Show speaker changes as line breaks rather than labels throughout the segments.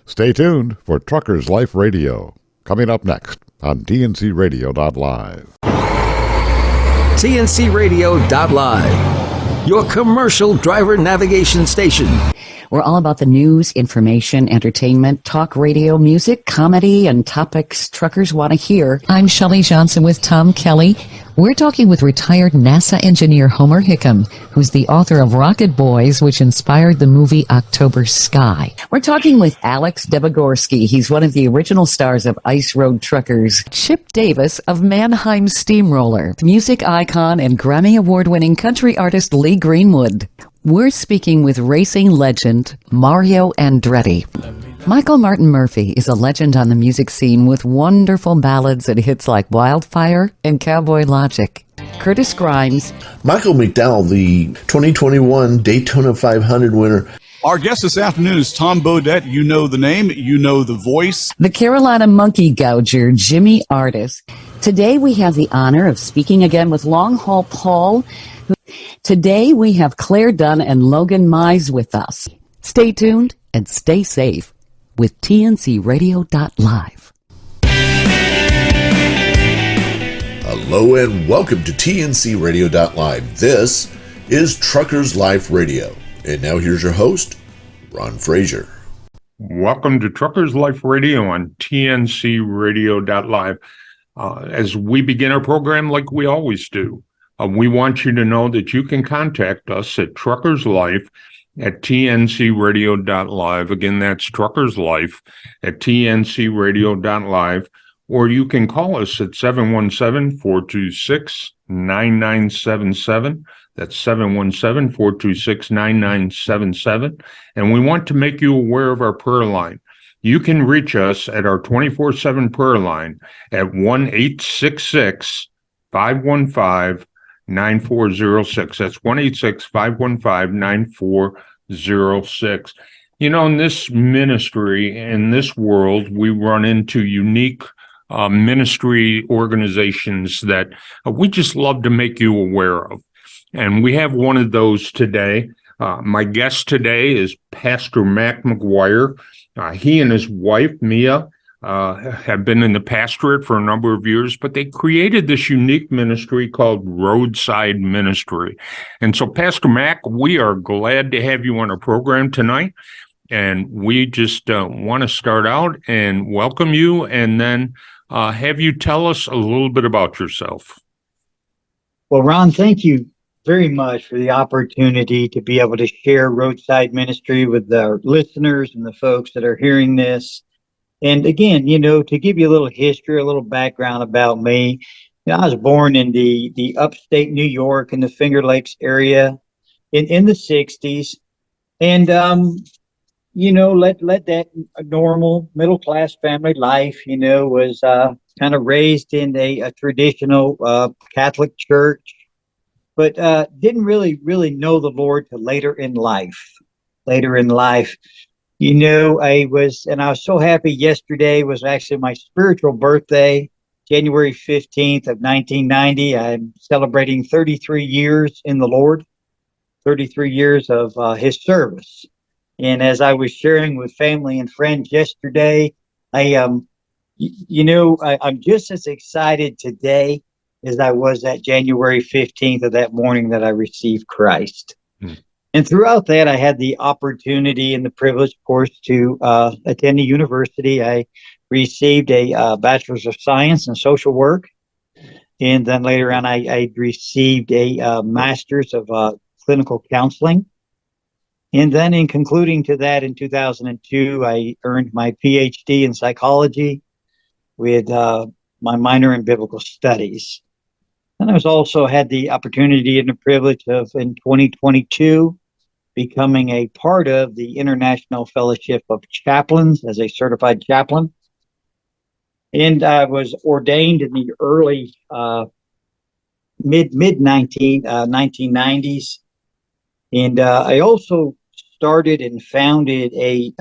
Stay tuned for Truckers Life Radio, coming up next on TNCRadio.live.
TNCRadio.live, your commercial driver navigation station.
We're all about the news, information, entertainment, talk radio, music, comedy, and topics truckers want to hear.
I'm Shelley Johnson with Tom Kelly. We're talking with retired NASA engineer Homer Hickam, who's the author of Rocket Boys, which inspired the movie October Sky.
We're talking with Alex Debogorski. He's one of the original stars of Ice Road Truckers.
Chip Davis of Mannheim Steamroller.
Music icon and Grammy Award-winning country artist Lee Greenwood. We're speaking with racing legend Mario Andretti. Michael Martin Murphey is a legend on the music scene with wonderful ballads and hits like Wildfire and Cowboy Logic. Curtis Grimes.
Michael McDowell, the 2021 Daytona 500 winner.
Our guest this afternoon is Tom Bodett. You know the name, you know the voice.
The Carolina Monkey Gouger, Jimmy Artis. Today we have the honor of speaking again with Long Haul Paul. Today we have Claire Dunn and Logan Mize with us. Stay tuned and stay safe with TNCRadio.live.
Hello and welcome to TNCRadio.live. This is Truckers Life Radio. And now here's your host, Ron Frazier.
Welcome to Truckers Life Radio on TNCRadio.live. As we begin our program like we always do, we want you to know that you can contact us at Truckers Life at TNCRadio.live. Again, that's Truckers Life at TNCRadio.live. Or you can call us at 717-426-9977. That's 717-426-9977. And we want to make you aware of our prayer line. You can reach us at our 24/7 prayer line at 1-866-515-9406. That's 1-866-515-9406. You know, in this ministry, in this world, we run into unique ministry organizations that we just love to make you aware of. And we have one of those today. My guest today is Pastor Mac McGuire. He and his wife, Mia, have been in the pastorate for a number of years, but they created this unique ministry called Roadside Ministry. And so, Pastor Mac, we are glad to have you on our program tonight. And we just want to start out and welcome you and then have you tell us a little bit about yourself.
Well, Ron, thank you very much for the opportunity to be able to share Roadside Ministry with our listeners and the folks that are hearing this. And again, you know, to give you a little history, a little background about me, you know, I was born in the upstate New York in the Finger Lakes area in the 60s. And, you know, let that normal middle-class family life, you know, was kind of raised in a traditional Catholic church, but didn't really know the Lord till later in life. You know, I was so happy. Yesterday was actually my spiritual birthday, January 15th of 1990. I'm celebrating 33 years in the Lord, 33 years of his service. And as I was sharing with family and friends yesterday, I'm just as excited today as I was that January 15th of that morning that I received Christ. And throughout that, I had the opportunity and the privilege, of course, to attend a university. I received a Bachelor's of Science in Social Work. And then later on, I received a Master's of Clinical Counseling. And then in concluding to that in 2002, I earned my PhD in psychology with my minor in biblical studies. And I was also had the opportunity and the privilege of, in 2022, becoming a part of the International Fellowship of Chaplains as a certified chaplain. And I was ordained in the early mid-1990s. And I also started and founded a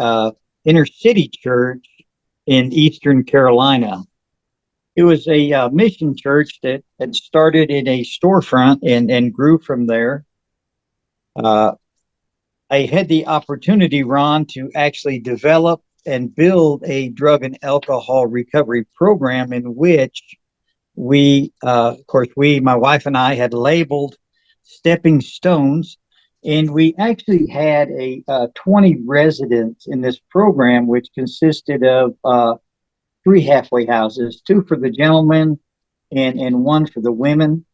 inner city church in Eastern Carolina. It was a mission church that had started in a storefront and grew from there. I had the opportunity, Ron, to actually develop and build a drug and alcohol recovery program in which we, my wife and I had labeled stepping stones, and we actually had 20 residents in this program, which consisted of 3 halfway houses, 2 for the gentlemen and 1 for the women.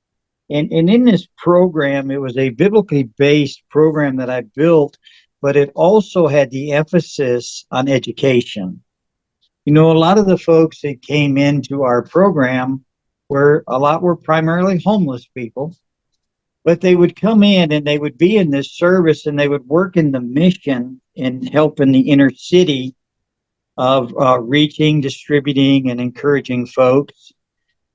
And in this program, it was a biblically based program that I built, but it also had the emphasis on education. A lot of the folks that came into our program were primarily homeless people, but they would come in and they would be in this service and they would work in the mission and help in the inner city of reaching, distributing, and encouraging folks.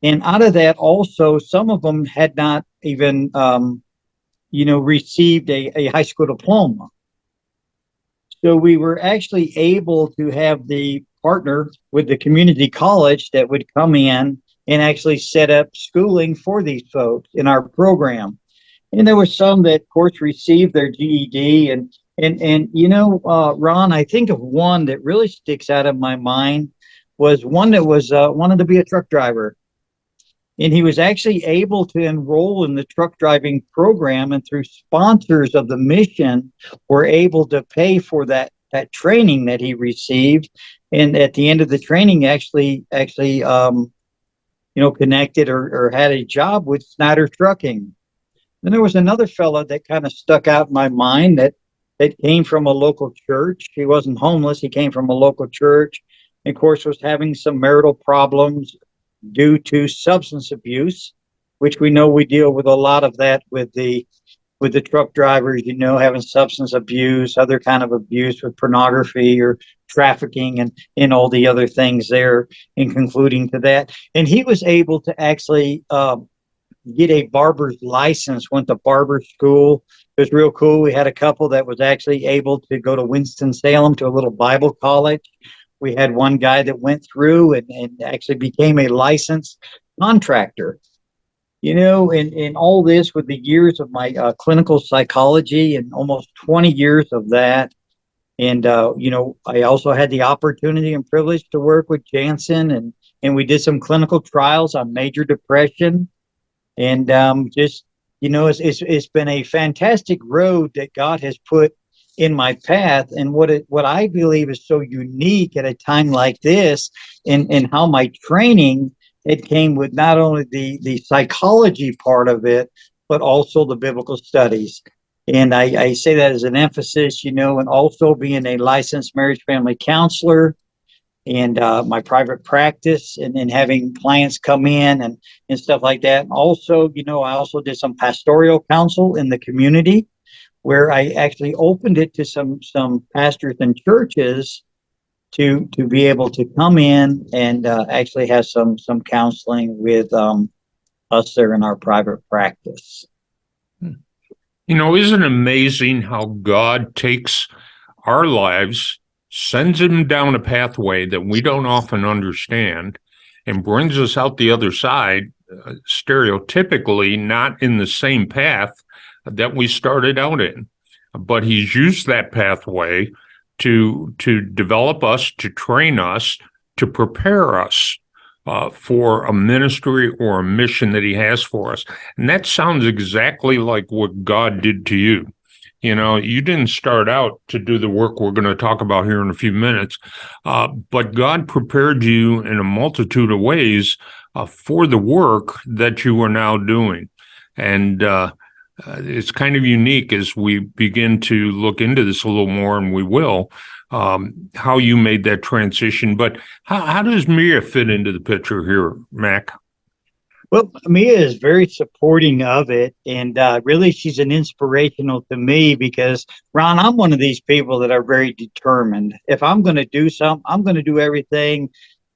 And out of that, also, some of them had not even, received a high school diploma. So we were actually able to have the partner with the community college that would come in and actually set up schooling for these folks in our program. And there were some that, of course, received their GED. And Ron, I think of one that really sticks out of my mind was one that was wanted to be a truck driver. And he was actually able to enroll in the truck driving program, and through sponsors of the mission were able to pay for that training that he received. And at the end of the training, actually connected or had a job with Snyder Trucking. Then there was another fellow that kind of stuck out in my mind that came from a local church. He wasn't homeless. He came from a local church, and of course was having some marital problems due to substance abuse, which we know we deal with a lot of that with the truck drivers, having substance abuse, other kind of abuse with pornography or trafficking and all the other things there, in concluding to that. And he was able to actually get a barber's license, went to barber school. It was real cool. We had a couple that was actually able to go to Winston-Salem to a little Bible college. We had one guy that went through and actually became a licensed contractor. And all this with the years of my clinical psychology and almost 20 years of that. And, I also had the opportunity and privilege to work with Janssen, and we did some clinical trials on major depression. And it's been a fantastic road that God has put in my path. And what I believe is so unique at a time like this, and how my training, it came with not only the psychology part of it, but also the biblical studies. And I say that as an emphasis, and also being a licensed marriage family counselor, and my private practice, and having clients come in and stuff like that. And also, I also did some pastoral counsel in the community, where I actually opened it to some pastors and churches to be able to come in and actually have some counseling with us there in our private practice.
Isn't it amazing how God takes our lives, sends them down a pathway that we don't often understand, and brings us out the other side, stereotypically not in the same path that we started out in. But he's used that pathway to develop us, to train us, to prepare us for a ministry or a mission that he has for us. And that sounds exactly like what God did to you. You didn't start out to do the work we're going to talk about here in a few minutes, but God prepared you in a multitude of ways for the work that you are now doing. And it's kind of unique as we begin to look into this a little more, and we will, how you made that transition. But how does Mia fit into the picture here, Mac?
Well, Mia is very supporting of it, and really she's an inspirational to me because, Ron, I'm one of these people that are very determined. If I'm going to do something, I'm going to do everything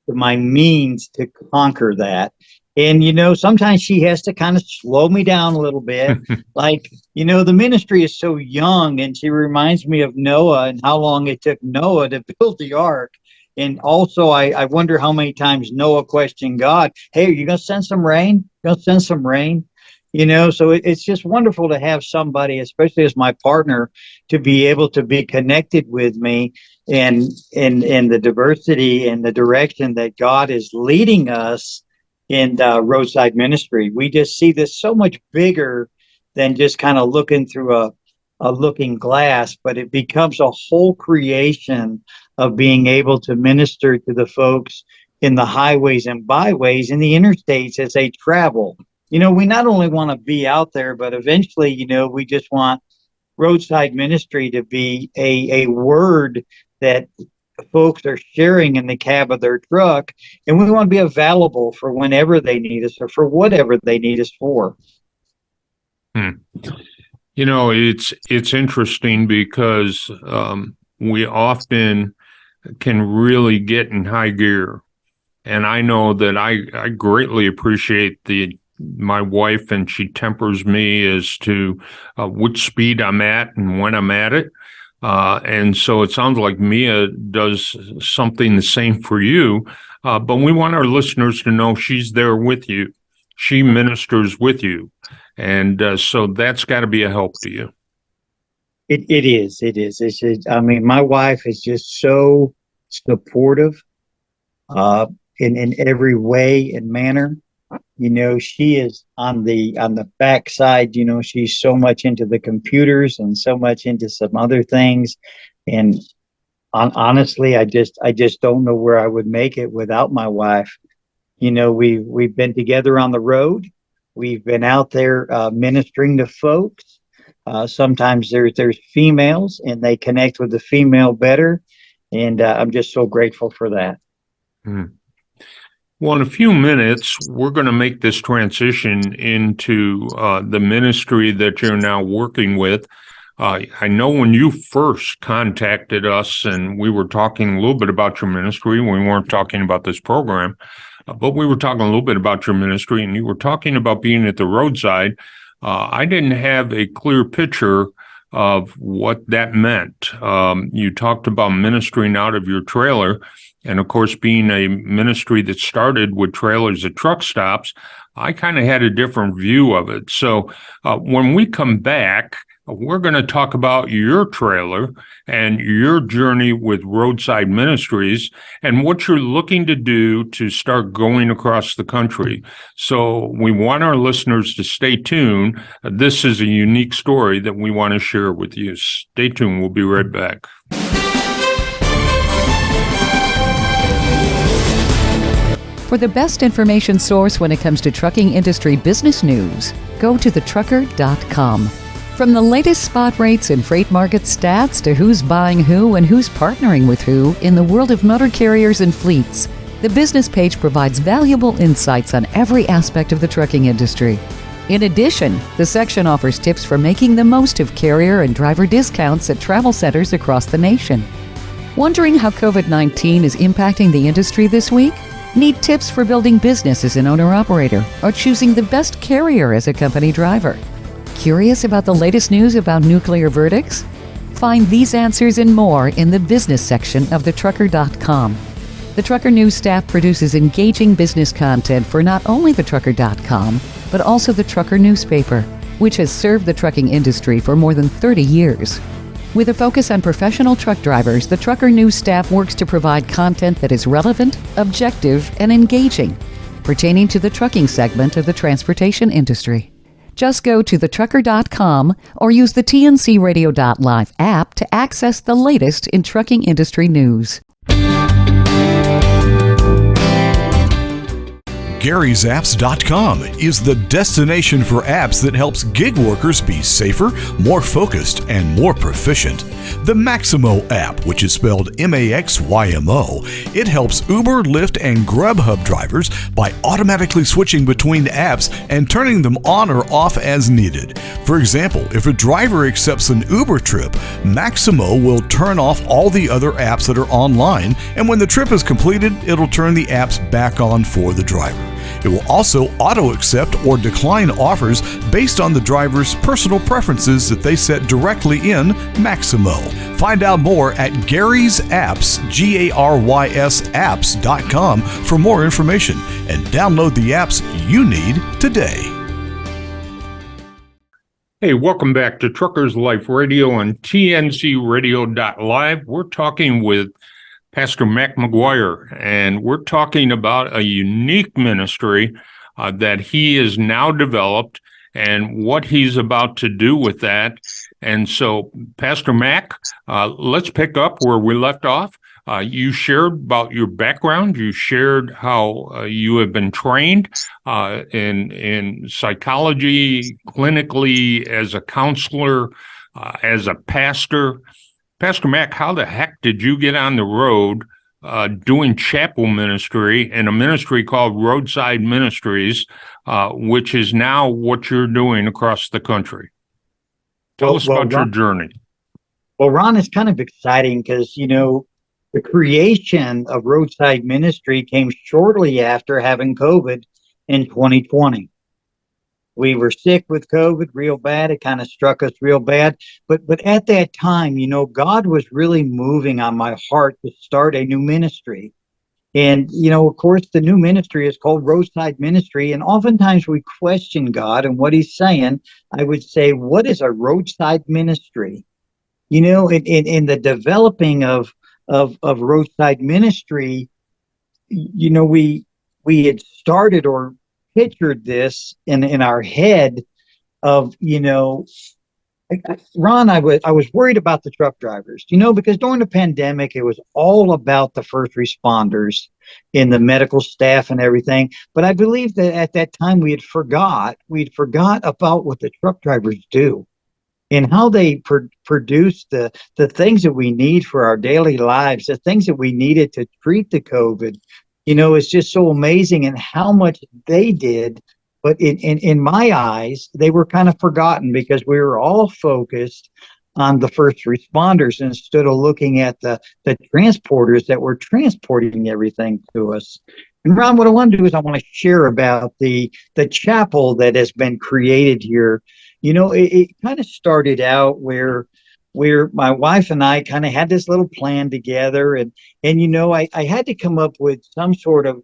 to my means to conquer that. And, sometimes she has to kind of slow me down a little bit. Like, the ministry is so young, and she reminds me of Noah and how long it took Noah to build the ark. And also, I wonder how many times Noah questioned God, hey, are you going to send some rain? Going to send some rain? So it's just wonderful to have somebody, especially as my partner, to be able to be connected with me in the diversity and the direction that God is leading us in roadside ministry. We just see this so much bigger than just kind of looking through a looking glass, but it becomes a whole creation of being able to minister to the folks in the highways and byways in the interstates as they travel. We not only want to be out there, but eventually, we just want roadside ministry to be a word that folks are sharing in the cab of their truck. And we want to be available for whenever they need us or for whatever they need us for.
It's interesting because we often can really get in high gear. And I know that I greatly appreciate my wife, and she tempers me as to which speed I'm at and when I'm at it. And so it sounds like Mia does something the same for you. But we want our listeners to know she's there with you. She ministers with you. And so that's got to be a help to you.
It is. It's just, my wife is just so supportive in every way and manner. She is on the backside. She's so much into the computers and so much into some other things. And honestly, I just don't know where I would make it without my wife. We've been together on the road. We've been out there ministering to folks. Sometimes there's females, and they connect with the female better. And I'm just so grateful for that.
Well, in a few minutes, we're going to make this transition into the ministry that you're now working with. I know when you first contacted us and we were talking a little bit about your ministry, we weren't talking about this program, but we were talking a little bit about your ministry, and you were talking about being at the roadside. I didn't have a clear picture of what that meant. You talked about ministering out of your trailer. And of course, being a ministry that started with trailers at truck stops, I kind of had a different view of it. So when we come back, we're going to talk about your trailer and your journey with Roadside Ministries and what you're looking to do to start going across the country. So we want our listeners to stay tuned. This is a unique story that we want to share with you. Stay tuned. We'll be right back.
For the best information source when it comes to trucking industry business news, go to thetrucker.com. From the latest spot rates and freight market stats to who's buying who and who's partnering with who in the world of motor carriers and fleets, the business page provides valuable insights on every aspect of the trucking industry. In addition, the section offers tips for making the most of carrier and driver discounts at travel centers across the nation. Wondering how COVID-19 is impacting the industry this week? Need tips for building business as an owner-operator or choosing the best carrier as a company driver? Curious about the latest news about nuclear verdicts? Find these answers and more in the business section of thetrucker.com. The Trucker News staff produces engaging business content for not only thetrucker.com, but also the Trucker newspaper, which has served the trucking industry for more than 30 years. With a focus on professional truck drivers, the Trucker News staff works to provide content that is relevant, objective, and engaging, pertaining to the trucking segment of the transportation industry. Just go to thetrucker.com or use the tncradio.live app to access the latest in trucking industry news.
Gary'sApps.com is the destination for apps that helps gig workers be safer, more focused, and more proficient. The Maximo app, which is spelled Maxymo, it helps Uber, Lyft, and Grubhub drivers by automatically switching between apps and turning them on or off as needed. For example, if a driver accepts an Uber trip, Maximo will turn off all the other apps that are online, and when the trip is completed, it'll turn the apps back on for the driver. It will also auto-accept or decline offers based on the driver's personal preferences that they set directly in Maximo. Find out more at Gary's Apps, Garys apps.com for more information and download the apps you need today.
Hey, welcome back to Truckers Life Radio on TNCRadio.live. We're talking with Pastor Mac McGuire, and we're talking about a unique ministry that he has now developed and what he's about to do with that. And so, Pastor Mac, let's pick up where we left off. You shared about your background. You shared how you have been trained in psychology, clinically, as a counselor, as a pastor. Pastor Mac, how the heck did you get on the road doing chapel ministry in a ministry called Roadside Ministries, which is now what you're doing across the country? Tell us about your journey.
Well, Ron, it's kind of exciting because, the creation of Roadside Ministry came shortly after having COVID in 2020. We were sick with COVID real bad. It kind of struck us real bad. But at that time, God was really moving on my heart to start a new ministry. And, of course, the new ministry is called Roadside Ministry. And oftentimes we question God and what he's saying. I would say, what is a roadside ministry? In the developing of Roadside Ministry, we had started or pictured this in our head of, Ron, I was worried about the truck drivers, because during the pandemic, it was all about the first responders and the medical staff and everything. But I believe that at that time we'd forgot about what the truck drivers do and how they produce the things that we need for our daily lives, the things that we needed to treat the COVID. It's just so amazing and how much they did. But in my eyes, they were kind of forgotten because we were all focused on the first responders instead of looking at the transporters that were transporting everything to us. And Ron, what I want to do is I want to share about the chapel that has been created here. It kind of started out where my wife and I kind of had this little plan together, and I had to come up with some sort of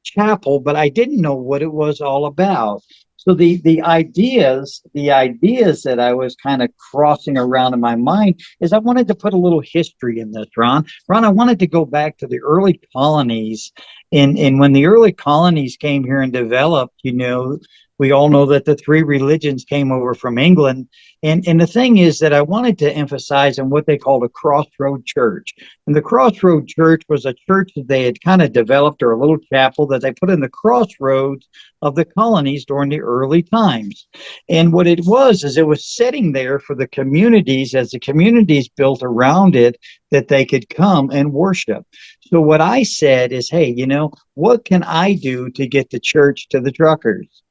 chapel, but I didn't know what it was all about. So the ideas that I was kind of crossing around in my mind is I wanted to put a little history in this, Ron. I wanted to go back to the early colonies, and when the early colonies came here and developed, we all know that the three religions came over from England. And the thing is that I wanted to emphasize on what they called a crossroad church. And the crossroad church was a church that they had kind of developed, or a little chapel that they put in the crossroads of the colonies during the early times. And what it was is it was sitting there for the communities, as the communities built around it, that they could come and worship. So what I said is, hey, what can I do to get the church to the truckers?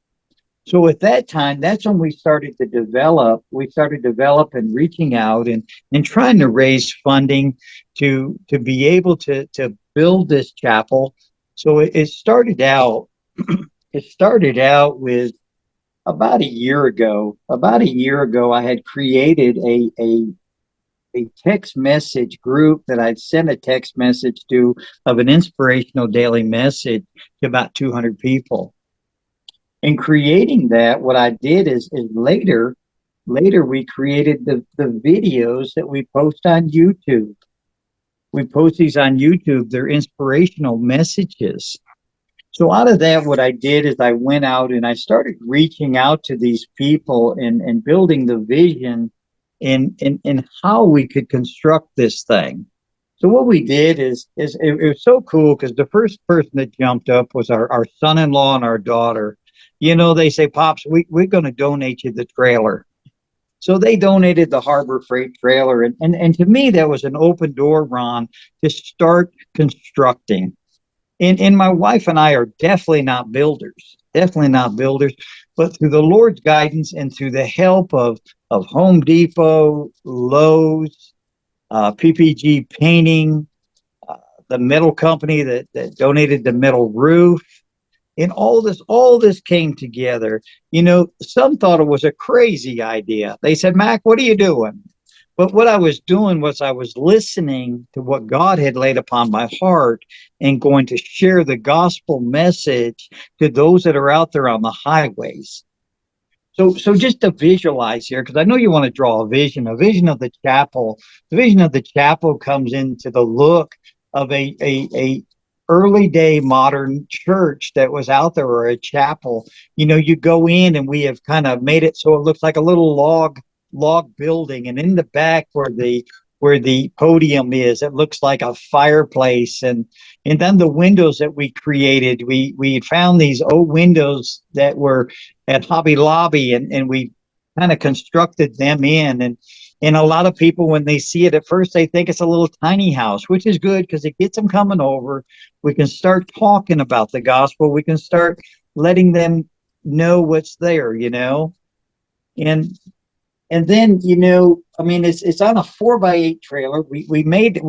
So at that time, that's when we started to develop. We started developing, reaching out and trying to raise funding to be able to build this chapel. So it started out. It started out with about a year ago. I had created a text message group that I'd sent a text message to of an inspirational daily message to about 200 people. In creating that, what I did is later we created the videos that we post on YouTube. We post these on YouTube. They're inspirational messages. So out of that, what I did is I went out and I started reaching out to these people and building the vision in how we could construct this thing. So what we did is it was so cool because the first person that jumped up was our son-in-law and our daughter. They say, Pops, we're going to donate you the trailer. So they donated the Harbor Freight trailer. And to me, that was an open door, Ron, to start constructing. And my wife and I are definitely not builders, but through the Lord's guidance and through the help of Home Depot, Lowe's, PPG Painting, the metal company that donated the metal roof, and all this came together. Some thought it was a crazy idea. They said, Mac, what are you doing? But what I was doing was I was listening to what God had laid upon my heart and going to share the gospel message to those that are out there on the highways. So just to visualize here, because I know you want to draw a vision of the chapel. The vision of the chapel comes into the look of a early day modern church that was out there, or a chapel. You go in, and we have kind of made it so it looks like a little log building, and in the back where the podium is, it looks like a fireplace, and then the windows that we created, we found these old windows that were at Hobby Lobby, and we kind of constructed them in, and a lot of people, when they see it at first, they think it's a little tiny house, which is good because it gets them coming over. We can start talking about the gospel. We can start letting them know what's there, and then, I mean, it's on a 4x8 trailer. We made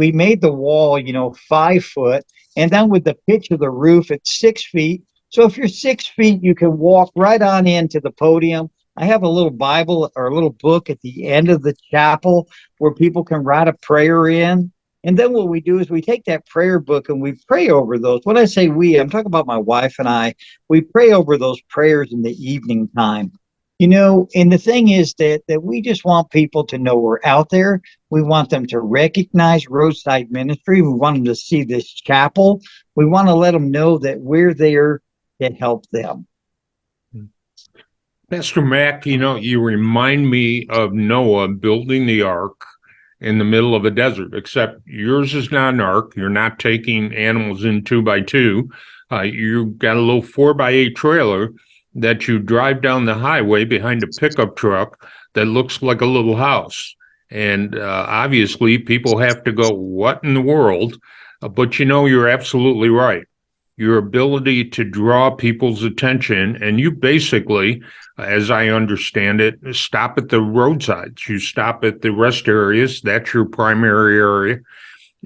the wall, 5 foot, and then with the pitch of the roof, it's 6 feet. So if you're 6 feet, you can walk right on into the podium. I have a little Bible or a little book at the end of the chapel where people can write a prayer in. And then what we do is we take that prayer book and we pray over those. When I say we, I'm talking about my wife and I. We pray over those prayers in the evening time. And the thing is that we just want people to know we're out there. We want them to recognize Roadside Ministry. We want them to see this chapel. We want to let them know that we're there to help them.
Pastor Mac, you remind me of Noah building the ark in the middle of a desert, except yours is not an ark. You're not taking animals in 2x2. You've got a little 4x8 trailer that you drive down the highway behind a pickup truck that looks like a little house. And obviously people have to go, what in the world? But you're absolutely right. Your ability to draw people's attention, and you basically, as I understand it, stop at the roadsides. You stop at the rest areas. That's your primary area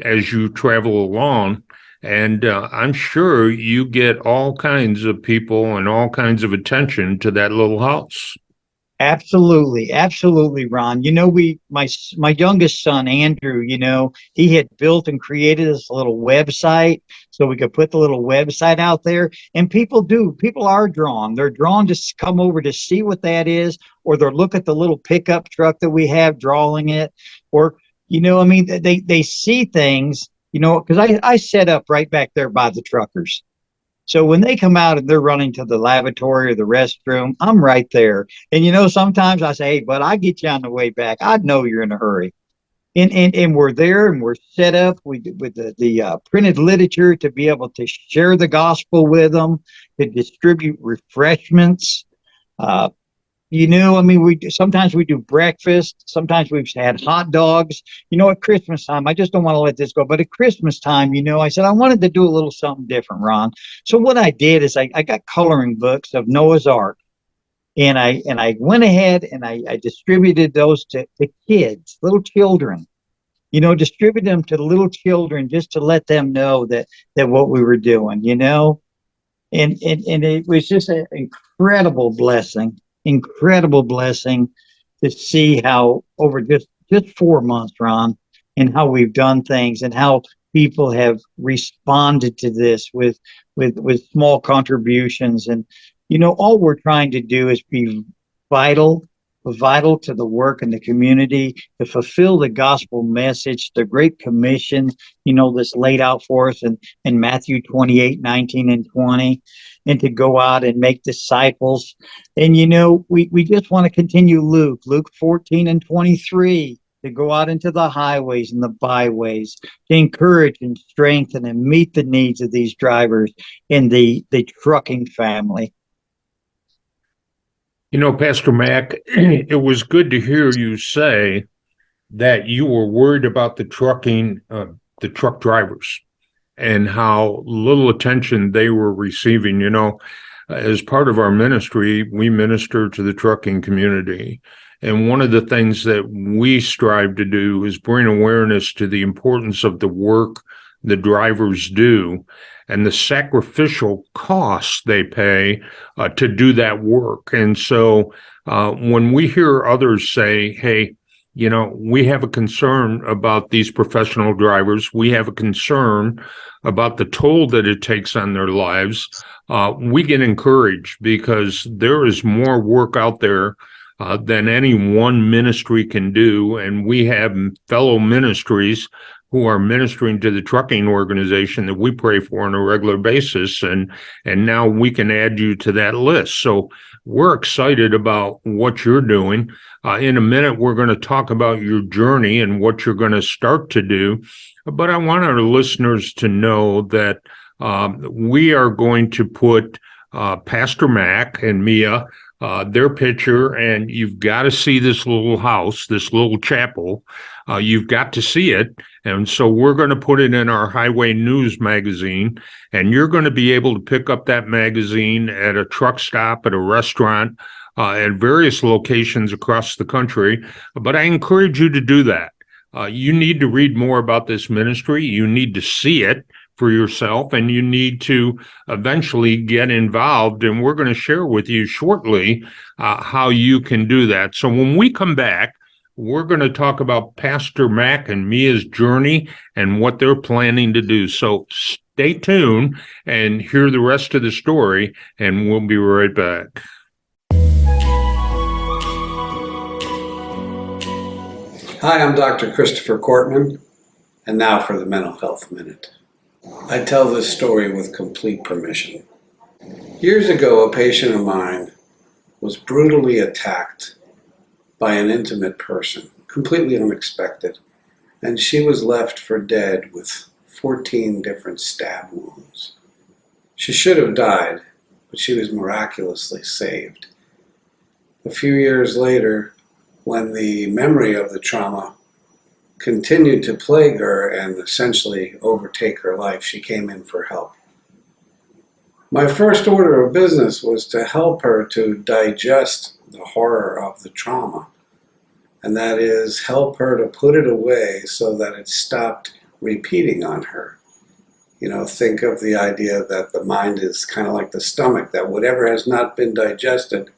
as you travel along. And I'm sure you get all kinds of people and all kinds of attention to that little house.
Absolutely. Absolutely, Ron. My youngest son, Andrew, he had built and created this little website so we could put the little website out there. And people are drawn. They're drawn to come over to see what that is, or they'll look at the little pickup truck that we have drawing it, or, they see things, because I set up right back there by the truckers. So when they come out and they're running to the lavatory or the restroom, I'm right there. And, sometimes I say, hey, but I get you on the way back. I know you're in a hurry. And we're there, and we're set up with the printed literature to be able to share the gospel with them, to distribute refreshments. Sometimes we do breakfast. Sometimes we've had hot dogs. At Christmas time, I just don't want to let this go. But at Christmas time, I said I wanted to do a little something different, Ron. So what I did is I got coloring books of Noah's Ark, and I went ahead and I distributed those to kids, little children. Distribute them to the little children just to let them know that what we were doing. And it was just an incredible blessing to see how over just 4 months, Ron, and how we've done things and how people have responded to this with small contributions. And, all we're trying to do is be vital to the work in the community, to fulfill the gospel message, the Great Commission, that's laid out for us in Matthew 28, 19 and 20. And to go out and make disciples. And, we just want to continue Luke 14 and 23, to go out into the highways and the byways, to encourage and strengthen and meet the needs of these drivers in the trucking family.
Pastor Mac, it was good to hear you say that you were worried about the truck drivers, and how little attention they were receiving. As part of our ministry, we minister to the trucking community. And one of the things that we strive to do is bring awareness to the importance of the work the drivers do and the sacrificial costs they pay to do that work. And so when we hear others say, hey, we have a concern about these professional drivers. We have a concern about the toll that it takes on their lives. We get encouraged because there is more work out there than any one ministry can do. And we have fellow ministries who are ministering to the trucking organization that we pray for on a regular basis. And now we can add you to that list. So we're excited about what you're doing. In a minute, we're going to talk about your journey and what you're going to start to do. But I want our listeners to know that we are going to put Pastor Mac and Mia, their picture, and you've got to see this little house, this little chapel. You've got to see it. And so we're going to put it in our Highway News magazine, and you're going to be able to pick up that magazine at a truck stop, at a restaurant, at various locations across the country. But I encourage you to do that. You need to read more about this ministry. You need to see it for yourself, and you need to eventually get involved. And we're going to share with you shortly how you can do that. So when we come back, we're going to talk about Pastor Mac and Mia's journey and what they're planning to do. So stay tuned and hear the rest of the story, and we'll be right back.
Hi, I'm Dr. Christopher Cortman, and now for the Mental Health Minute. I tell this story with complete permission. Years ago, a patient of mine was brutally attacked by an intimate person, completely unexpected, and she was left for dead with 14 different stab wounds. She should have died, but she was miraculously saved. A few years later, when the memory of the trauma continued to plague her and essentially overtake her life, she came in for help. My first order of business was to help her to digest the horror of the trauma, and that is help her to put it away so that it stopped repeating on her. Think of the idea that the mind is kind of like the stomach, that whatever has not been digested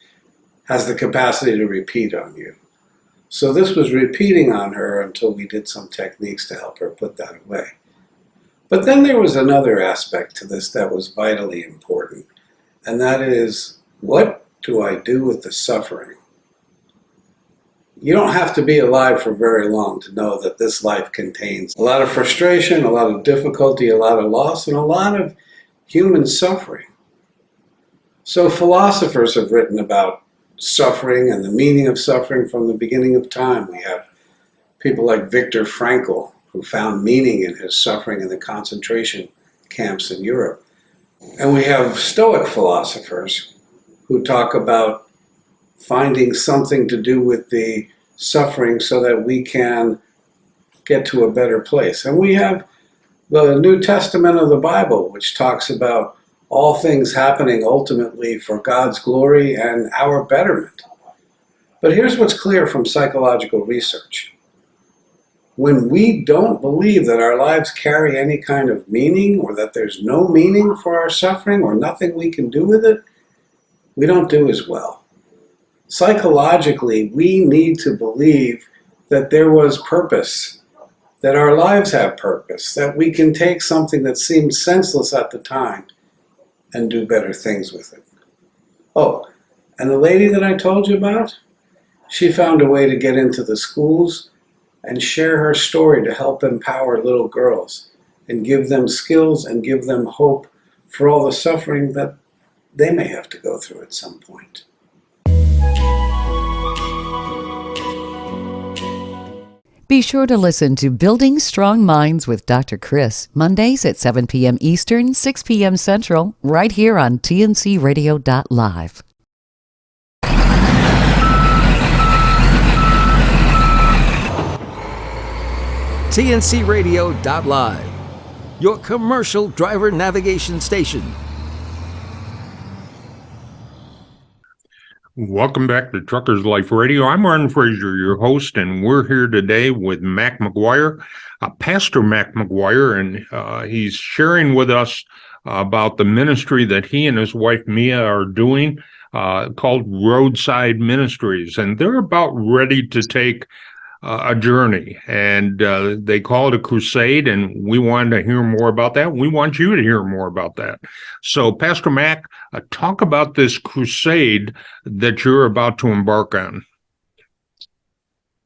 has the capacity to repeat on you. So this was repeating on her until we did some techniques to help her put that away. But then there was another aspect to this that was vitally important, and that is, what do I do with the suffering? You don't have to be alive for very long to know that this life contains a lot of frustration, a lot of difficulty, a lot of loss, and a lot of human suffering. So philosophers have written about suffering and the meaning of suffering from the beginning of time. We have people like Viktor Frankl, who found meaning in his suffering in the concentration camps in Europe. And we have Stoic philosophers who talk about finding something to do with the suffering so that we can get to a better place. And we have the New Testament of the Bible, which talks about all things happening ultimately for God's glory and our betterment. But here's what's clear from psychological research. When we don't believe that our lives carry any kind of meaning, or that there's no meaning for our suffering or nothing we can do with it, we don't do as well. Psychologically, we need to believe that there was purpose, that our lives have purpose, that we can take something that seemed senseless at the time and do better things with it. Oh, and the lady that I told you about, she found a way to get into the schools and share her story to help empower little girls and give them skills and give them hope for all the suffering that they may have to go through at some point.
Be sure to listen to Building Strong Minds with Dr. Chris, Mondays at 7 p.m. Eastern, 6 p.m. Central, right here on tncradio.live.
tncradio.live, your commercial driver navigation station.
Welcome back to Truckers Life Radio. I'm Ron Fraser, your host, and we're here today with Mac McGuire, Pastor Mac McGuire, and he's sharing with us about the ministry that he and his wife Mia are doing called Roadside Ministries, and they're about ready to take a journey, and they call it a crusade, and we wanted to hear more about that. We want you to hear more about that. So, Pastor Mac, talk about this crusade that you're about to embark on.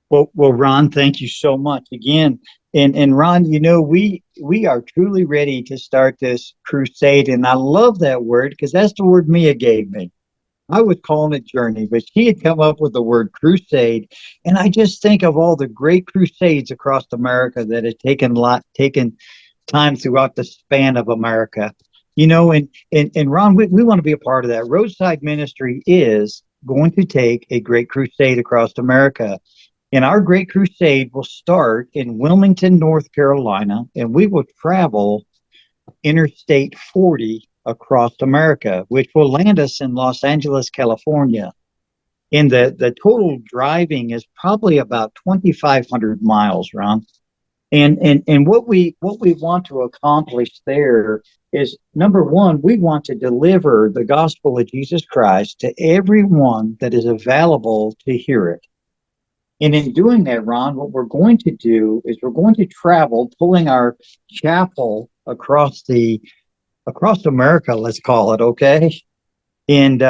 Well, Ron, thank you so much again. And Ron, you know, we are truly ready to start this crusade, and I love that word because that's the word Mia gave me. I was calling it journey, but she had come up with the word crusade. And I just think of all the great crusades across America that have taken time throughout the span of America. You know, and Ron, we want to be a part of that. Roadside Ministry is going to take a great crusade across America. And our great crusade will start in Wilmington, North Carolina, and we will travel Interstate 40 across America, which will land us in Los Angeles, California. And the total driving is probably about 2,500 miles, Ron. And what we want to accomplish there is, number one, we want to deliver the gospel of Jesus Christ to everyone that is available to hear it. And in doing that, Ron, what we're going to do is we're going to travel, pulling our chapel across America, let's call it, okay? And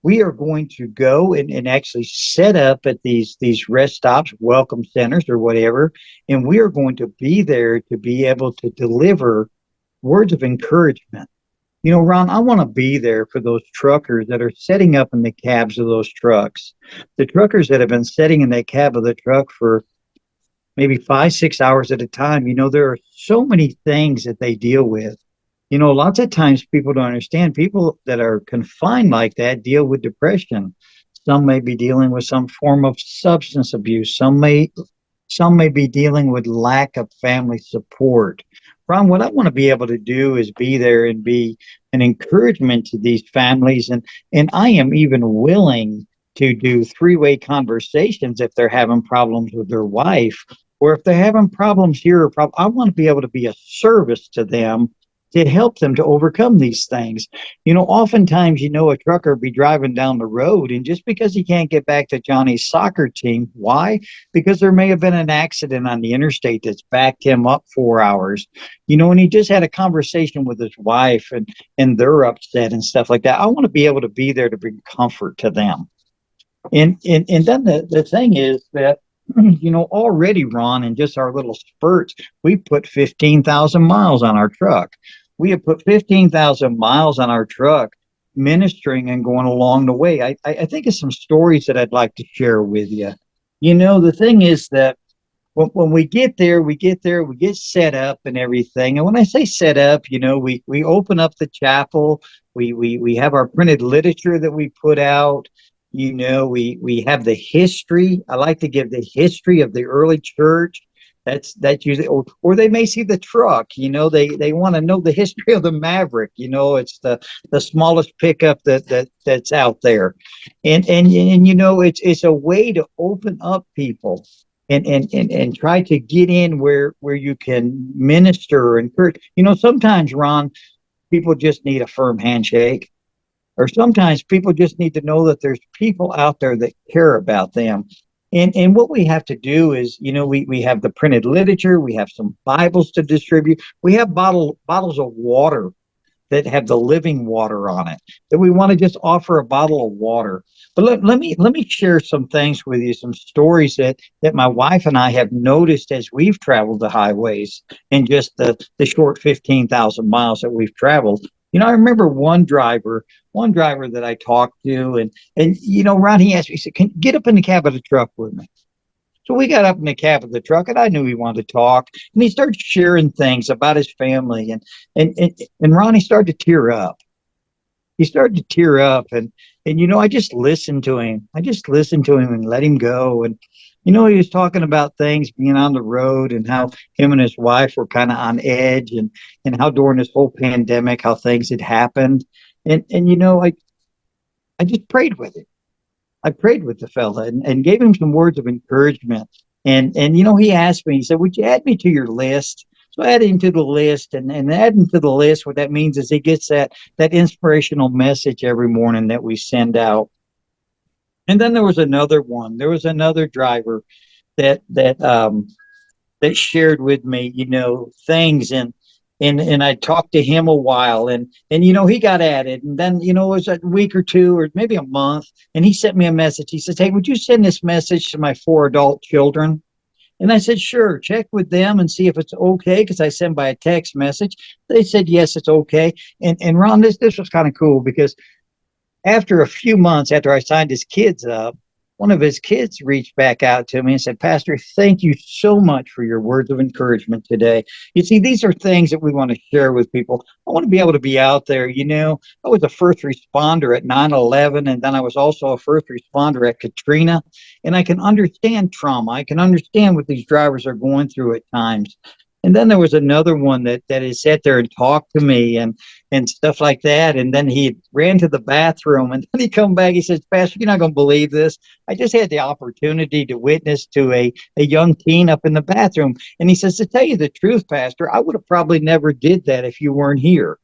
we are going to go and actually set up at these rest stops, welcome centers or whatever, and we are going to be there to be able to deliver words of encouragement. You know, Ron, I want to be there for those truckers that are setting up in the cabs of those trucks. The truckers that have been sitting in that cab of the truck for maybe 5-6 hours at a time. You know, there are so many things that they deal with. You know, lots of times people don't understand. People that are confined like that deal with depression. Some may be dealing with some form of substance abuse. Some may be dealing with lack of family support. Ron, what I want to be able to do is be there and be an encouragement to these families. And I am even willing to do 3-way conversations if they're having problems with their wife, or if they're having problems here. I want to be able to be a service to them to help them to overcome these things. You know, oftentimes, you know, a trucker be driving down the road, and just because he can't get back to Johnny's soccer team, why? Because there may have been an accident on the interstate that's backed him up 4 hours. You know, and he just had a conversation with his wife, and they're upset and stuff like that. I want to be able to be there to bring comfort to them. And then the thing is that, you know, already, Ron, in just our little spurts, we put 15,000 miles on our truck. We have put 15,000 miles on our truck ministering and going along the way. I think of some stories that I'd like to share with you. You know, the thing is that when we get there, we get set up and everything. And when I say set up, you know, we open up the chapel. We have our printed literature that we put out. You know, we have the history. I like to give the history of the early church. That's usually, or they may see the truck. You know, they want to know the history of the Maverick. You know, it's the smallest pickup that's out there, and you know, it's a way to open up people and try to get in where you can minister and encourage. You know, sometimes, Ron, people just need a firm handshake. Or sometimes people just need to know that there's people out there that care about them. And what we have to do is, you know, we have the printed literature, we have some Bibles to distribute, we have bottles of water that have the living water on it, that we want to just offer a bottle of water. But let me share some things with you, some stories that my wife and I have noticed as we've traveled the highways in just the short 15,000 miles that we've traveled. You know, I remember one driver that I talked to, and you know, Ron, he asked me, he said, "Can you get up in the cab of the truck with me?" So we got up in the cab of the truck, and I knew he wanted to talk, and he started sharing things about his family, and Ron, he started to tear up. He started to tear up, and you know, I just listened to him. And let him go. And you know, he was talking about things being on the road and how him and his wife were kind of on edge, and how during this whole pandemic, how things had happened. And you know, I just prayed with him. I prayed with the fella and gave him some words of encouragement. And you know, he asked me, he said, "Would you add me to your list?" So I add him to the list, and add him to the list. What that means is he gets that inspirational message every morning that we send out. And then there was another one. There was another driver that shared with me, things, and I talked to him a while, and he got at it, and then it was a week or two or maybe a month, and he sent me a message. He says, "Hey, would you send this message to my 4 adult children?" And I said, "Sure, check with them and see if it's okay," because I sent by a text message. They said, "Yes, it's okay." And Ron, this was kind of cool, because after a few months after I signed his kids up, one of his kids reached back out to me and said, "Pastor, thank you so much for your words of encouragement today." You see, these are things that we want to share with people. I want to be able to be out there. I was a first responder at 9/11, and then I was also a first responder at Katrina, and I can understand trauma. I can understand what these drivers are going through at times. And then there was another one that has sat there and talked to me and stuff like that. And then he ran to the bathroom, and then he come back. He says, "Pastor, you're not going to believe this. I just had the opportunity to witness to a young teen up in the bathroom." And he says, "To tell you the truth, Pastor, I would have probably never did that if you weren't here.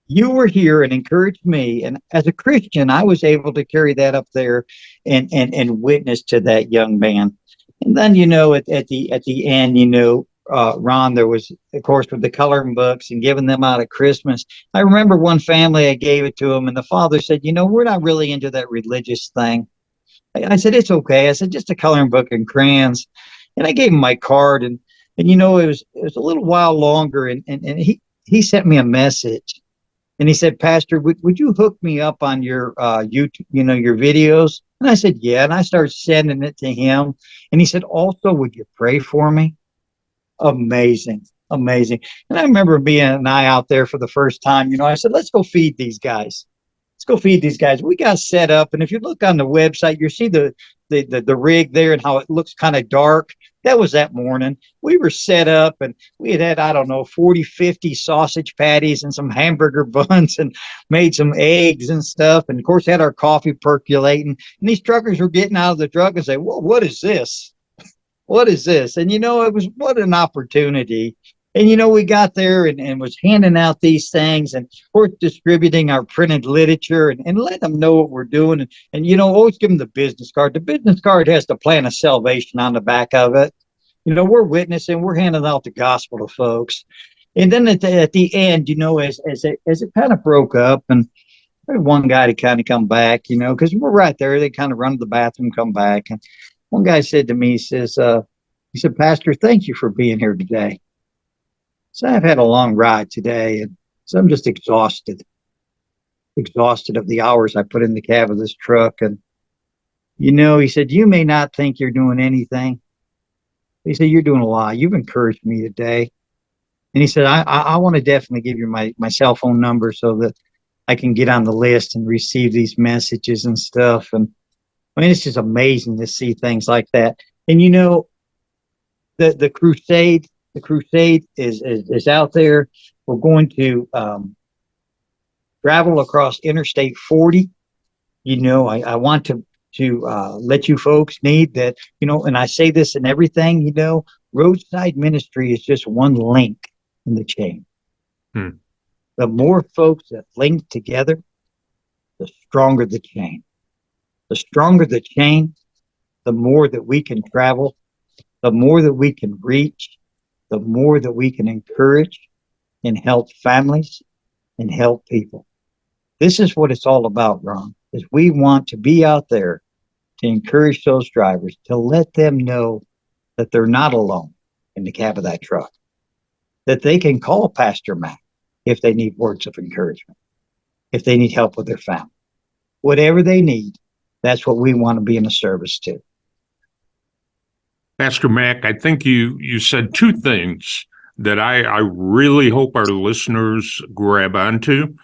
You were here and encouraged me. And as a Christian, I was able to carry that up there and witness to that young man." And then, at the end, Ron, there was, of course, with the coloring books and giving them out at Christmas. I remember one family, I gave it to them, and the father said, "We're not really into that religious thing." I said, "It's okay." I said, "Just a coloring book and crayons." And I gave him my card, and it was a little while longer, and he sent me a message, and he said, "Pastor, would you hook me up on your YouTube, your videos?" And I said, "Yeah." And I started sending it to him, and he said, "Also, would you pray for me?" Amazing. And I remember being an eye out there for the first time. I said, "Let's go feed these guys. Let's go feed these guys." We got set up, and if you look on the website, you see the rig there and how it looks kind of dark. That was that morning. We were set up, and we had, I don't know, 40, 50 sausage patties and some hamburger buns, and made some eggs and stuff, and of course had our coffee percolating. And these truckers were getting out of the truck and say, "Well, what is this? What is this?" And, it was, what an opportunity. And, we got there and was handing out these things, and we're distributing our printed literature and let them know what we're doing. And, always give them the business card. The business card has the plan of salvation on the back of it. We're witnessing, we're handing out the gospel to folks. And then at the end, as it kind of broke up, and one guy to kind of come back, because we're right there. They kind of run to the bathroom, come back. And one guy said to me, he said, "Pastor, thank you for being here today. So I've had a long ride today, and so I'm just exhausted of the hours I put in the cab of this truck. And, he said, you may not think you're doing anything. He said, you're doing a lot. You've encouraged me today." And he said, I want to definitely give you my cell phone number so that I can get on the list and receive these messages and stuff." And I mean, it's just amazing to see things like that. And, the crusade is out there. We're going to travel across Interstate 40. I want to let you folks need that, and I say this in everything, roadside ministry is just one link in the chain. The more folks that link together, the stronger the chain. The stronger the chain, the more that we can travel, the more that we can reach, the more that we can encourage and help families and help people. This is what it's all about, Ron, is we want to be out there to encourage those drivers, to let them know that they're not alone in the cab of that truck, that they can call Pastor Mac if they need words of encouragement, if they need help with their family. Whatever they need, that's what we want to be in a service to.
Pastor Mac, I think you said two things that I really hope our listeners grab onto.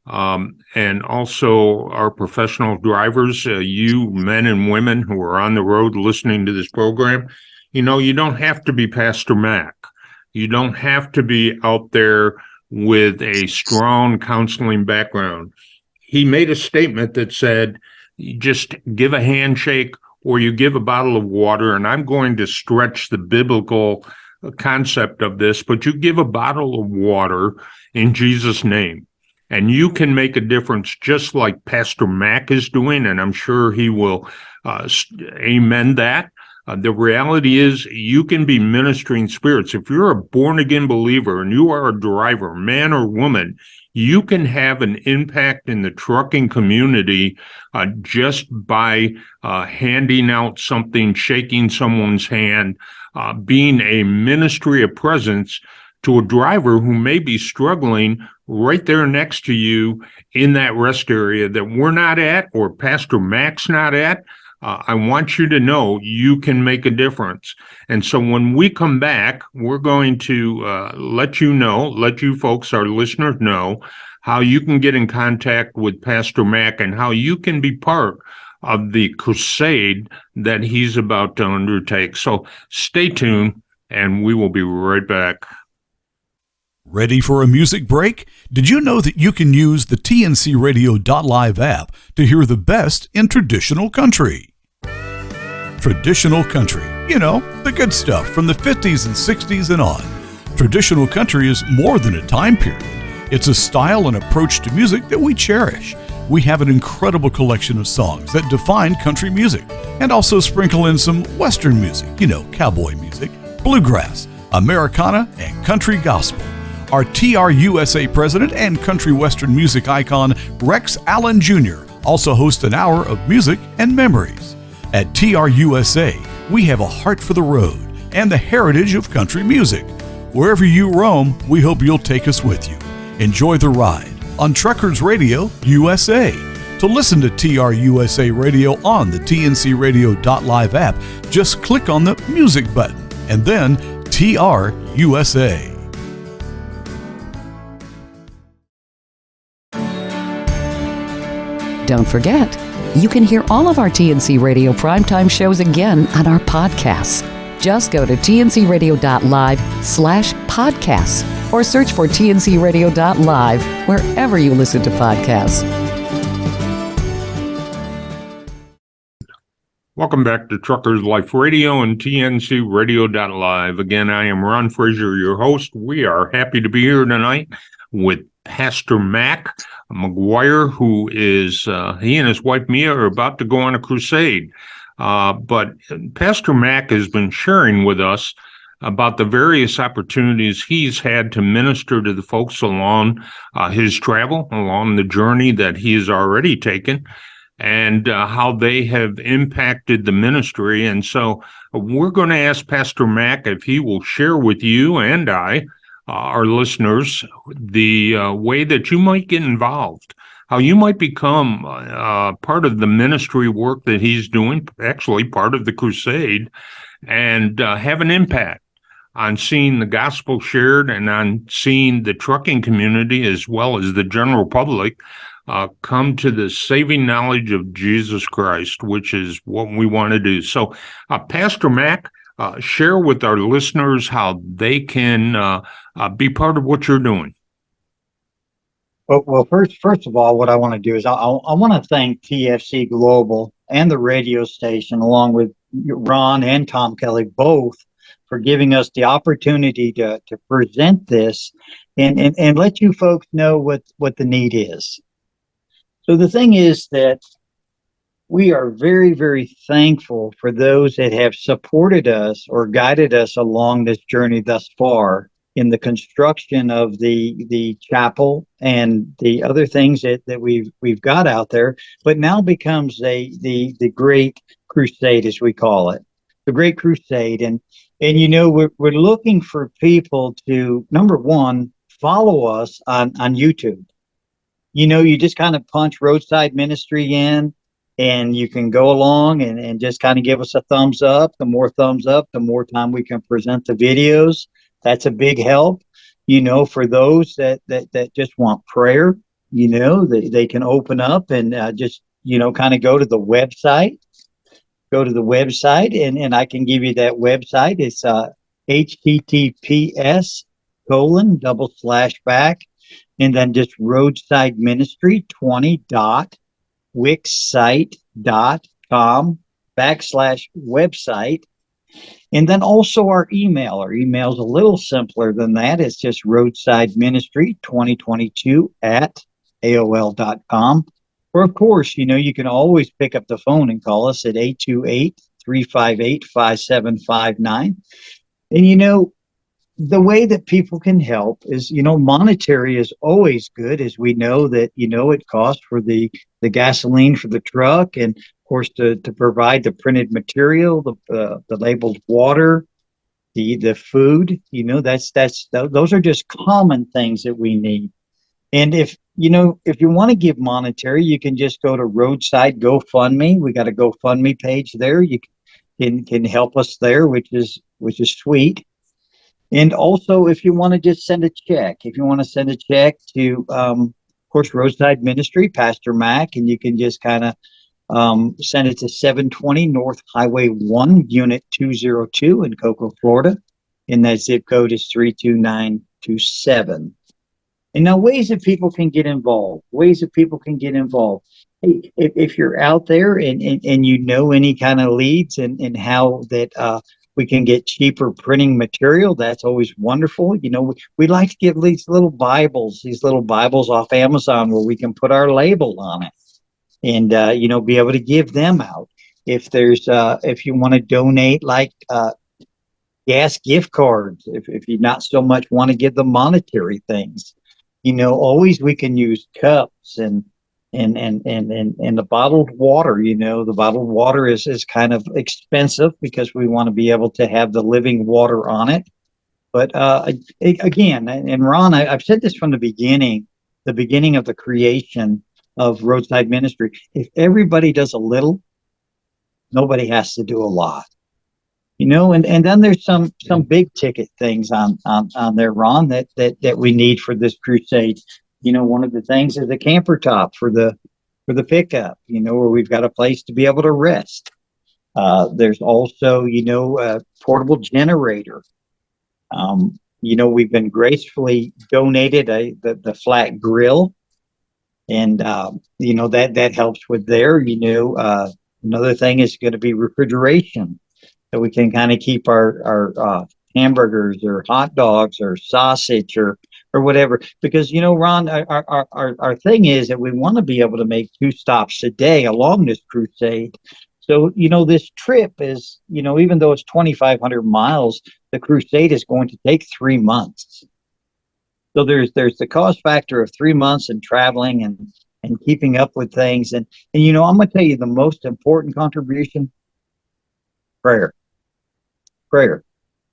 And also our professional drivers, you men and women who are on the road listening to this program. You don't have to be Pastor Mac. You don't have to be out there with a strong counseling background. He made a statement that said, you just give a handshake or you give a bottle of water, and I'm going to stretch the biblical concept of this, but you give a bottle of water in Jesus' name, and you can make a difference just like Pastor Mac is doing, and I'm sure he will amen that. The reality is you can be ministering spirits. If you're a born-again believer and you are a driver, man or woman, you can have an impact in the trucking community just by handing out something, shaking someone's hand, being a ministry of presence to a driver who may be struggling right there next to you in that rest area that we're not at or Pastor Mac's not at. I want you to know you can make a difference. And so when we come back, we're going to let you folks, our listeners know how you can get in contact with Pastor Mac and how you can be part of the crusade that he's about to undertake. So stay tuned and we will be right back.
Ready for a music break? Did you know that you can use the TNCRadio.live app to hear the best in traditional country? Traditional country, you know, the good stuff from the 50s and 60s and on. Traditional country is more than a time period. It's a style and approach to music that we cherish. We have an incredible collection of songs that define country music and also sprinkle in some Western music, you know, cowboy music, bluegrass, Americana, and country gospel. Our TRUSA president and country Western music icon, Rex Allen Jr., also hosts an hour of music and memories. At TRUSA, we have a heart for the road and the heritage of country music. Wherever you roam, we hope you'll take us with you. Enjoy the ride on Truckers Radio USA. To listen to TRUSA Radio on the TNCRadio.live app, just click on the music button and then TRUSA.
Don't forget, you can hear all of our TNC Radio primetime shows again on our podcasts. Just go to tncradio.live/podcasts or search for tncradio.live wherever you listen to podcasts.
Welcome back to Truckers Life Radio and tncradio.live. Again, I am Ron Frazier, your host. We are happy to be here tonight with Pastor Mac McGuire, who is, he and his wife Mia are about to go on a crusade. But Pastor Mac has been sharing with us about the various opportunities he's had to minister to the folks along his travel, along the journey that he has already taken, and how they have impacted the ministry. And so we're going to ask Pastor Mac if he will share with you and our listeners, the way that you might get involved, how you might become part of the ministry work that he's doing, actually part of the crusade, and have an impact on seeing the gospel shared and on seeing the trucking community as well as the general public come to the saving knowledge of Jesus Christ, which is what we want to do. So, Pastor Mac, share with our listeners how they can be part of what you're doing.
Well, first of all, what I want to do is I want to thank TFC Global and the radio station, along with Ron and Tom Kelly, both, for giving us the opportunity to present this and let you folks know what the need is. So the thing is that we are very, very thankful for those that have supported us or guided us along this journey thus far in the construction of the chapel and the other things that we've got out there, but now becomes the Great Crusade, as we call it, the Great Crusade. And you know, we're looking for people to, number one, follow us on YouTube. You know, you just kind of punch Roadside Ministry in, and you can go along and just kind of give us a thumbs up. The more thumbs up, the more time we can present the videos. That's a big help. You know, for those that just want prayer, you know, they can open up and just, you know, kind of go to the website. Go to the website, and I can give you that website. It's https:// and then just Roadside Ministry 20.wixsite.com/website. And then also our email. Our email is a little simpler than that. It's just Roadside Ministry 2022@AOL.com. Or, of course, you know, you can always pick up the phone and call us at 358-5759. And the way that people can help is, monetary is always good, as we know that, it costs for the gasoline for the truck, and of course to provide the printed material, the labeled water, the food. Those are just common things that we need. And if you want to give monetary, you can just go to Roadside GoFundMe. We got a GoFundMe page there. You can help us there, which is sweet. And also, if you want to just send a check, to, of course, Roadside Ministry, Pastor Mac, and you can just kind of send it to 720 North Highway 1, Unit 202 in Cocoa, Florida. And that zip code is 32927. And now ways that people can get involved. Hey, if you're out there and any kind of leads and how that we can get cheaper printing material, that's always wonderful. We like to give these little Bibles off Amazon where we can put our label on it and, be able to give them out. If you want to donate like gas gift cards, if you not so much want to give the monetary things, always we can use cups and the bottled water. The bottled water is kind of expensive because we want to be able to have the living water on it. But again, and Ron, I've said this from the beginning of the creation of Roadside Ministry. If everybody does a little, nobody has to do a lot. And then there's some big ticket things on there, Ron, that we need for this crusade. One of the things is a camper top for the pickup, where we've got a place to be able to rest. There's also, a portable generator. We've been gracefully donated the flat grill, and that helps with there. Another thing is going to be refrigeration, so we can kind of keep our hamburgers or hot dogs or sausage or whatever. Because, Ron, our thing is that we want to be able to make 2 stops a day along this crusade. So, this trip is, even though it's 2,500 miles, the crusade is going to take 3 months. So there's the cost factor of 3 months and traveling and keeping up with things. And I'm going to tell you the most important contribution: prayer.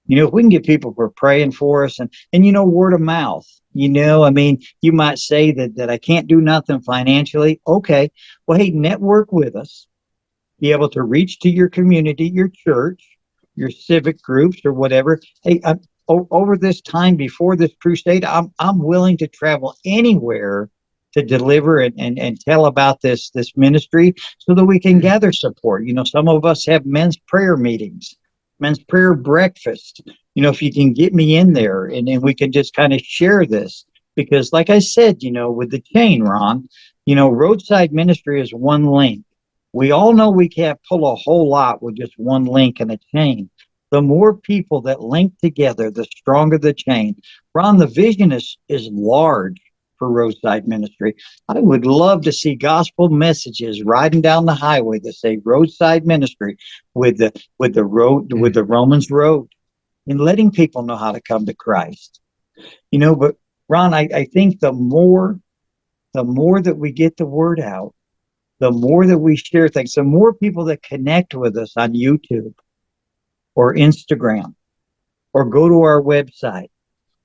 If we can get people for praying for us and word of mouth, you might say that I can't do nothing financially. Okay. Well, hey, network with us, be able to reach to your community, your church, your civic groups or whatever. Hey, over this time before this crusade, I'm willing to travel anywhere to deliver and tell about this ministry so that we can gather support. Some of us have men's prayer meetings, men's prayer breakfast. If you can get me in there and we can just kind of share this, because like I said, with the chain, Ron, Roadside Ministry is one link. We all know we can't pull a whole lot with just one link in a chain. The more people that link together, the stronger the chain. Ron, the vision is large for Roadside Ministry. I would love to see gospel messages riding down the highway that say Roadside Ministry with the Romans road, and letting people know how to come to Christ. But Ron, I think the more that we get the word out, the more that we share things, the more people that connect with us on YouTube or Instagram, or go to our website,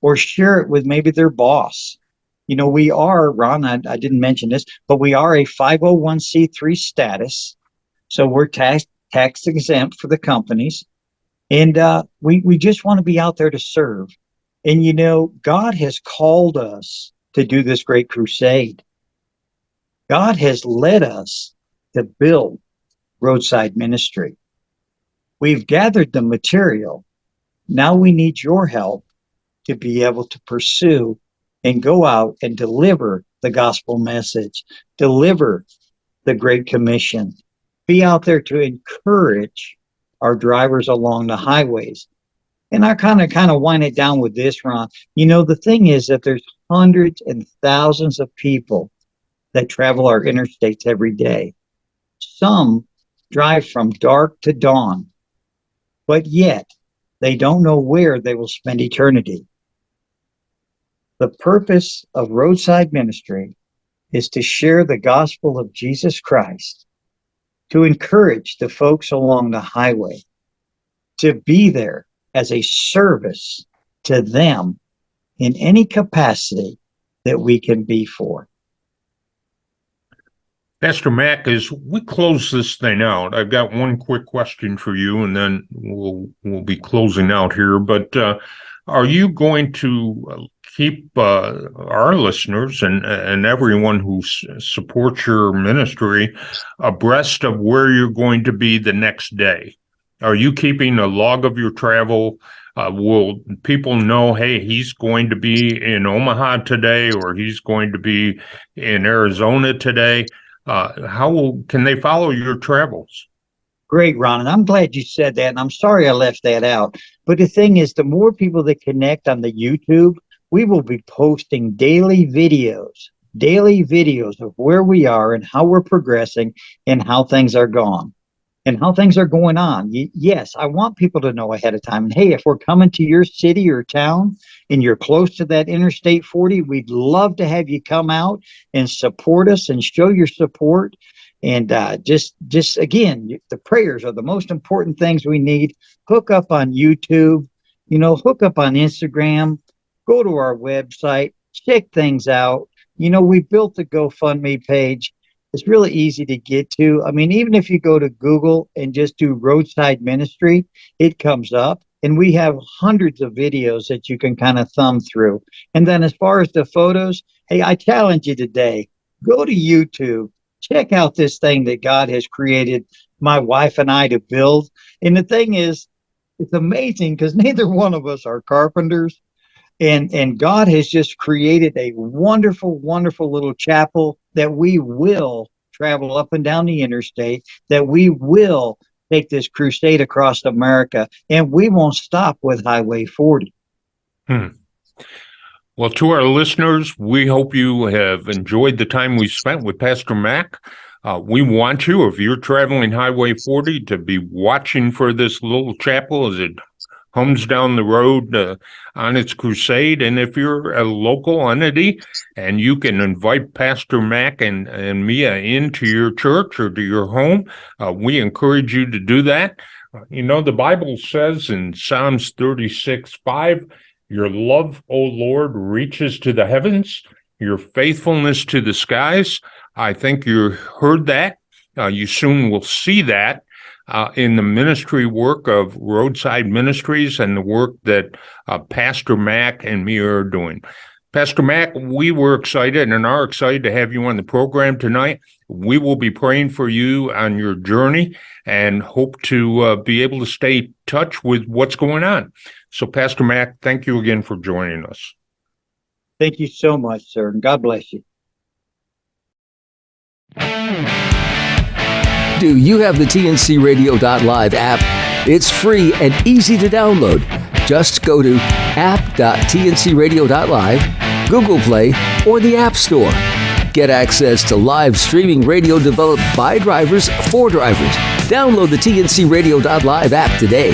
or share it with maybe their boss. We are, Ron, I didn't mention this, but we are a 501c3 status. So we're tax exempt for the companies. And we just want to be out there to serve. And, God has called us to do this great crusade. God has led us to build Roadside Ministry. We've gathered the material. Now we need your help to be able to pursue and go out and deliver the gospel message, deliver the Great Commission, be out there to encourage our drivers along the highways. And I kind of wind it down with this, Ron. The thing is that there's hundreds and thousands of people that travel our interstates every day. Some drive from dark to dawn, but yet they don't know where they will spend eternity. The purpose of roadside ministry is to share the gospel of Jesus Christ, to encourage the folks along the highway, to be there as a service to them in any capacity that we can be for.
Pastor Mac, as we close this thing out, I've got one quick question for you, and then we'll be closing out here. But are you going to keep our listeners and everyone who supports your ministry abreast of where you're going to be the next day? Are you keeping a log of your travel? Will people know, hey, he's going to be in Omaha today, or he's going to be in Arizona today? How can they follow your travels?
Great, Ron, and I'm glad you said that, and I'm sorry I left that out. But the thing is, the more people that connect on the YouTube, we will be posting daily videos of where we are and how we're progressing and how things are going and how things are going on. Yes, I want people to know ahead of time. And hey, if we're coming to your city or town and you're close to that Interstate 40, we'd love to have you come out and support us and show your support. And just again, the prayers are the most important things we need. Hook up on YouTube, hook up on Instagram, go to our website, check things out. We built the GoFundMe page. It's really easy to get to. I mean, even if you go to Google and just do roadside ministry, it comes up. And we have hundreds of videos that you can kind of thumb through. And then as far as the photos, hey, I challenge you today, go to YouTube, check out this thing that God has created my wife and I to build. And the thing is, it's amazing because neither one of us are carpenters. And God has just created a wonderful, wonderful little chapel that we will travel up and down the interstate, that we will take this crusade across America, and we won't stop with Highway 40.
Well, to our listeners, we hope you have enjoyed the time we spent with Pastor Mac. We want you, if you're traveling Highway 40, to be watching for this little chapel as it hums down the road on its crusade. And if you're a local entity and you can invite Pastor Mac and Mia into your church or to your home, we encourage you to do that. The Bible says in Psalms 36:5, your love, O Lord, reaches to the heavens, your faithfulness to the skies. I think you heard that. You soon will see that in the ministry work of Roadside Ministries and the work that Pastor Mac and me are doing. Pastor Mac, we were excited and are excited to have you on the program tonight. We will be praying for you on your journey and hope to be able to stay in touch with what's going on. So, Pastor Mac, thank you again for joining us.
Thank you so much, sir, and God bless you.
Do you have the TNCRadio.live app? It's free and easy to download. Just go to app.tncradio.live, Google Play, or the App Store. Get access to live streaming radio developed by drivers for drivers. Download the TNCRadio.live app today.